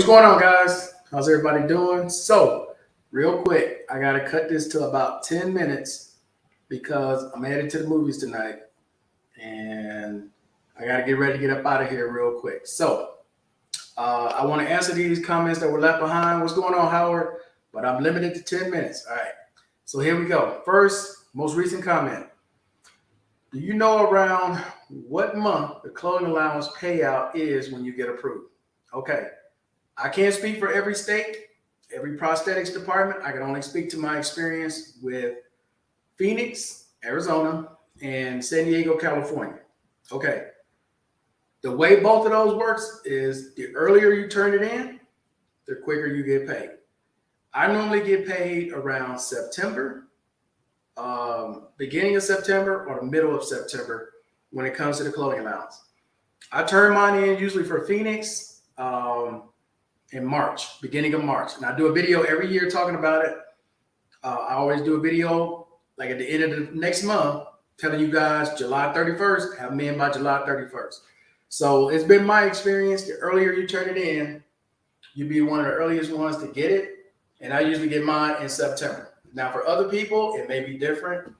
what's going on, guys? How's everybody doing? So, real quick, I got to cut this to about 10 minutes because I'm headed to the movies tonight and I got to get ready to get up out of here real quick. So, I want to answer these comments that were left behind. What's going on, Howard? But I'm limited to 10 minutes. All right. So, here we go. First, most recent comment. Do you know around what month the clothing allowance payout is when you get approved? Okay. I can't speak for every state, every prosthetics department. I can only speak to my experience with Phoenix, Arizona, and San Diego, California. Okay. The way both of those works is the earlier you turn it in, the quicker you get paid. I normally get paid around September, beginning of September or the middle of September when it comes to the clothing allowance. I turn mine in usually for Phoenix in March, beginning of March. And I do a video every year talking about it. I always do a video like at the end of the next month telling you guys July 31st, have me in by July 31st. So it's been my experience. The earlier you turn it in, you'll be one of the earliest ones to get it. And I usually get mine in September. Now for other people, it may be different.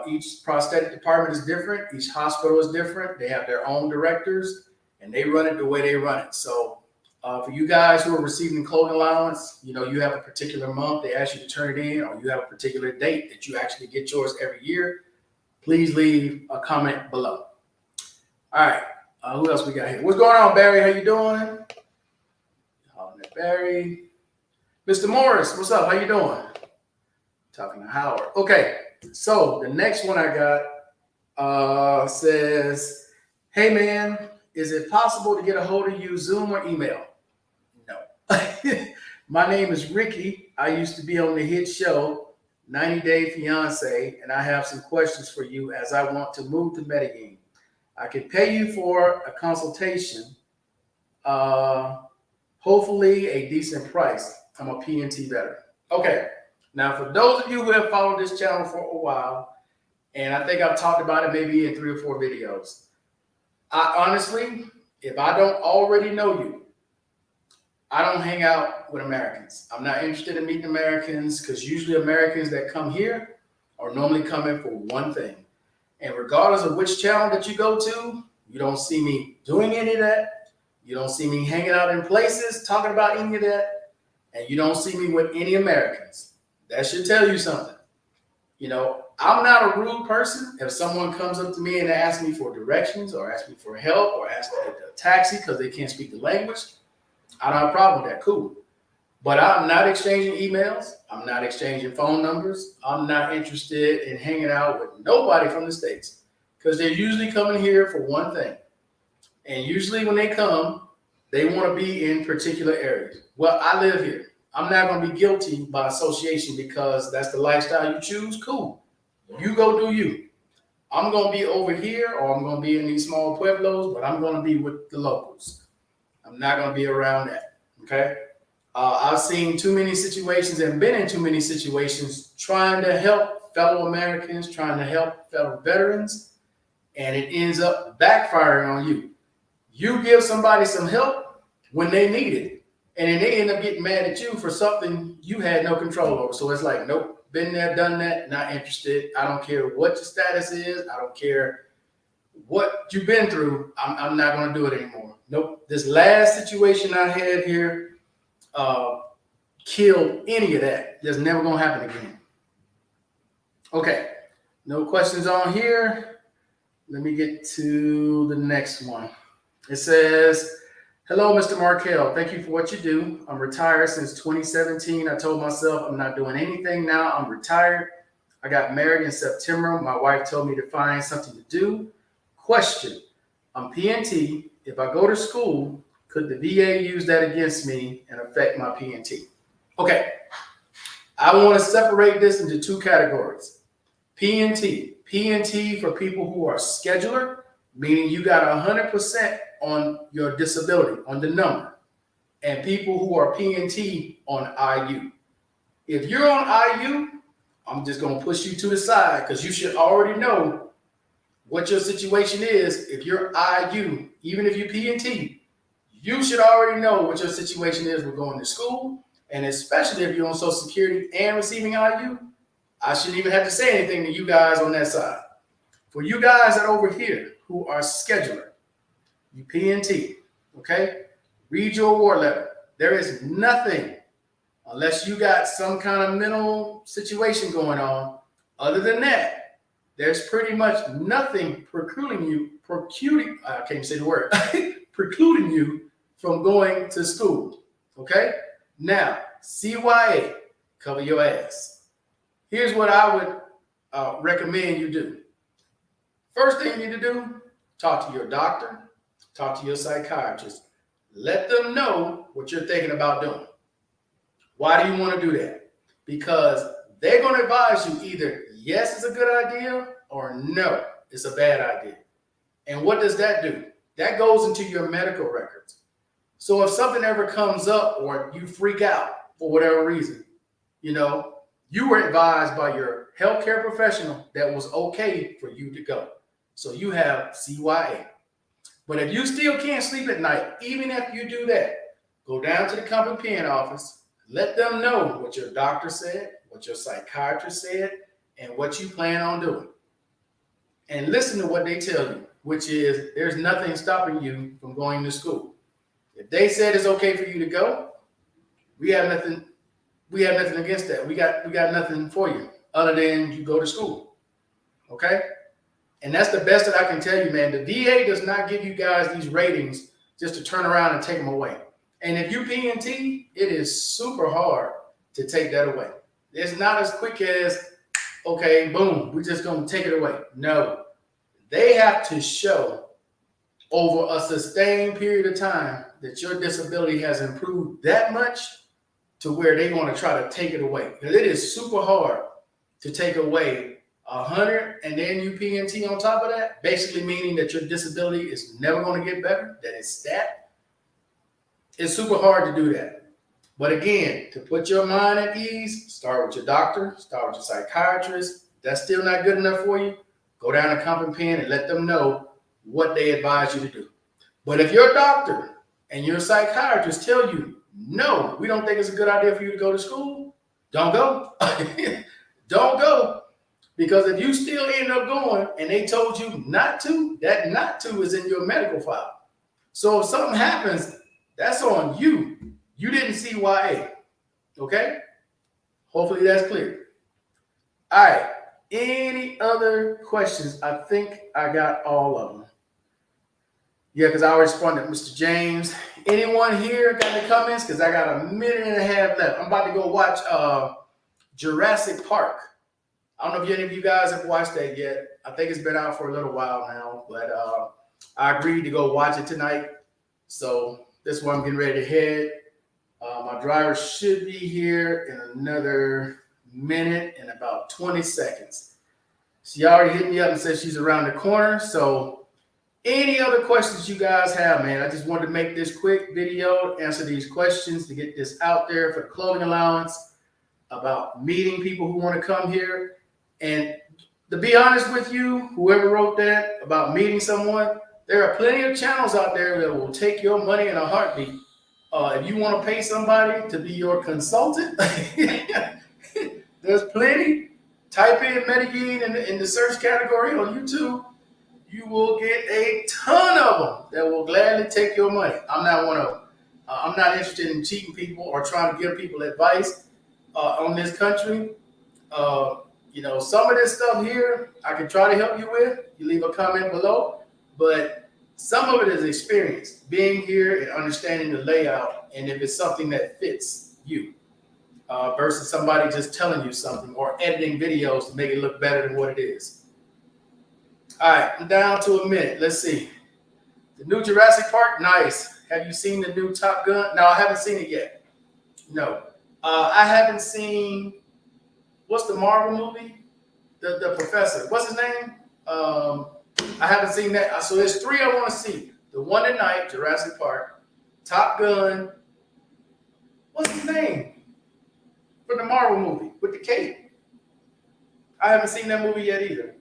Each prosthetic department is different. Each hospital is different. They have their own directors and they run it the way they run it. So for you guys who are receiving clothing allowance, you know, you have a particular month they ask you to turn it in, or you have a particular date that you actually get yours every year. Please leave a comment below. All right. Who else we got here? What's going on, Barry? How you doing? Barry. Mr. Morris, what's up? How you doing? Talking to Howard. Okay. So the next one I got says, hey, man, is it possible to get a hold of you, Zoom or email? No. My name is Ricky. I used to be on the hit show 90 Day Fiance, and I have some questions for you as I want to move to Medellin. I can pay you for a consultation, hopefully a decent price. I'm a PNT veteran. Okay. Now, for those of you who have followed this channel for a while, and I think I've talked about it maybe in 3 or 4 videos, I honestly, if I don't already know you, I don't hang out with Americans. I'm not interested in meeting Americans because usually Americans that come here are normally coming for one thing. And regardless of which channel that you go to, you don't see me doing any of that. You don't see me hanging out in places talking about any of that. And you don't see me with any Americans. That should tell you something. You know, I'm not a rude person. If someone comes up to me and asks me for directions or asks me for help or asks me to get a taxi because they can't speak the language, I don't have a problem with that. Cool. But I'm not exchanging emails. I'm not exchanging phone numbers. I'm not interested in hanging out with nobody from the States because they're usually coming here for one thing. And usually when they come, they want to be in particular areas. Well, I live here. I'm not going to be guilty by association because that's the lifestyle you choose. Cool. You go do you. I'm going to be over here or I'm going to be in these small pueblos, but I'm going to be with the locals. I'm not going to be around that. Okay. I've seen too many situations and been in too many situations trying to help fellow Americans, trying to help fellow veterans, and it ends up backfiring on you. You give somebody some help when they need it. And then they end up getting mad at you for something you had no control over. So it's like, nope, been there, done that, not interested. I don't care what your status is. I don't care what you've been through. I'm not going to do it anymore. Nope. This last situation I had here killed any of that. That's never going to happen again. Okay. No questions on here. Let me get to the next one. It says, hello, Mr. Markel. Thank you for what you do. I'm retired since 2017. I told myself I'm not doing anything now. I'm retired. I got married in September. My wife told me to find something to do. Question. I'm PNT. If I go to school, could the VA use that against me and affect my PNT? Okay. I want to separate this into 2 categories. PNT. PNT for people who are scheduler, meaning you got 100% on your disability, on the number, and people who are PNT on IU. If you're on IU, I'm just going to push you to the side because you should already know what your situation is. If you're IU, even if you're PNT, you should already know what your situation is with going to school, and especially if you're on Social Security and receiving IU. I shouldn't even have to say anything to you guys on that side. For you guys that over here who are scheduler, you PNT, okay? Read your award letter. There is nothing, unless you got some kind of mental situation going on. Other than that, there's pretty much nothing precluding you, I can't say the word, precluding you from going to school, okay? Now, CYA, cover your ass. Here's what I would recommend you do. First thing you need to do, talk to your doctor, talk to your psychiatrist. Let them know what you're thinking about doing. Why do you want to do that? Because they're going to advise you either yes, it's a good idea, or no, it's a bad idea. And what does that do? That goes into your medical records. So if something ever comes up or you freak out for whatever reason, you were advised by your healthcare professional that was okay for you to go. So you have CYA. But if you still can't sleep at night, even if you do that, go down to the company pen office, let them know what your doctor said, what your psychiatrist said, and what you plan on doing. And listen to what they tell you, which is there's nothing stopping you from going to school. If they said it's okay for you to go, we have nothing against that. We got nothing for you other than you go to school. Okay? And that's the best that I can tell you, man. The VA does not give you guys these ratings just to turn around and take them away. And if you PNT, it is super hard to take that away. It's not as quick as, okay, boom, we're just going to take it away. No, they have to show over a sustained period of time that your disability has improved that much to where they want to try to take it away. Because it is super hard to take away 100 and then you PNT on top of that, basically meaning that your disability is never going to get better, that it's stat. It's super hard to do that. But again, to put your mind at ease, start with your doctor, start with your psychiatrist. If that's still not good enough for you, go down to Compton Pen and let them know what they advise you to do. But if your doctor and your psychiatrist tell you, no, we don't think it's a good idea for you to go to school, don't go. Don't go. Because if you still end up going and they told you not to, that not to is in your medical file. So if something happens, that's on you. You didn't CYA. Okay? Hopefully that's clear. All right. Any other questions? I think I got all of them. Yeah, because I already responded, Mr. James. Anyone here got any comments? Because I got a minute and a half left. I'm about to go watch Jurassic Park. I don't know if any of you guys have watched that yet. I think it's been out for a little while now, but I agreed to go watch it tonight. So this is where I'm getting ready to head. My driver should be here in another minute and about 20 seconds. She already hit me up and said she's around the corner. So any other questions you guys have, man, I just wanted to make this quick video, answer these questions to get this out there for the clothing allowance, about meeting people who want to come here. And to be honest with you, whoever wrote that about meeting someone, there are plenty of channels out there that will take your money in a heartbeat. If you want to pay somebody to be your consultant, there's plenty. Type in Medellin in the search category on YouTube. You will get a ton of them that will gladly take your money. I'm not one of them. I'm not interested in cheating people or trying to give people advice on this country. Some of this stuff here, I can try to help you with. You leave a comment below. But some of it is experience, being here and understanding the layout, and if it's something that fits you, versus somebody just telling you something or editing videos to make it look better than what it is. All right, I'm down to a minute. Let's see. The new Jurassic Park, nice. Have you seen the new Top Gun? No, I haven't seen it yet. No. I haven't seen, what's the Marvel movie? The professor. What's his name? I haven't seen that. So there's 3 I want to see. The one tonight, Jurassic Park, Top Gun. What's his name? For the Marvel movie with the cape. I haven't seen that movie yet either.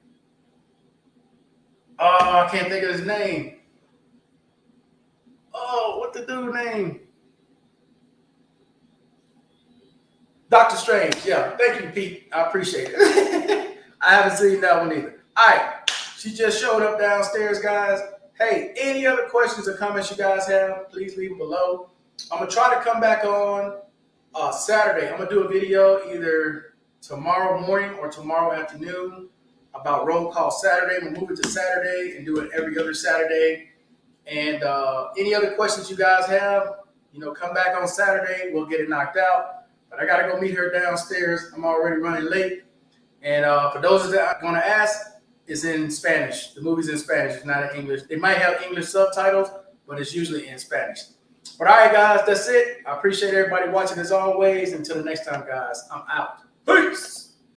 Oh, I can't think of his name. Oh, what the dude name? Doctor Strange. Yeah, thank you, Pete. I appreciate it. I haven't seen that one either. All right, she just showed up downstairs, guys. Hey, any other questions or comments you guys have, please leave them below. I'm gonna try to come back on Saturday. I'm gonna do a video either tomorrow morning or tomorrow afternoon about Roll Call Saturday. I'm gonna move it to Saturday and do it every other Saturday. And any other questions you guys have, come back on Saturday. We'll get it knocked out. But I got to go meet her downstairs. I'm already running late. And for those that are going to ask, it's in Spanish. The movie's in Spanish. It's not in English. They might have English subtitles, but it's usually in Spanish. But all right, guys, that's it. I appreciate everybody watching as always. Until the next time, guys, I'm out. Peace.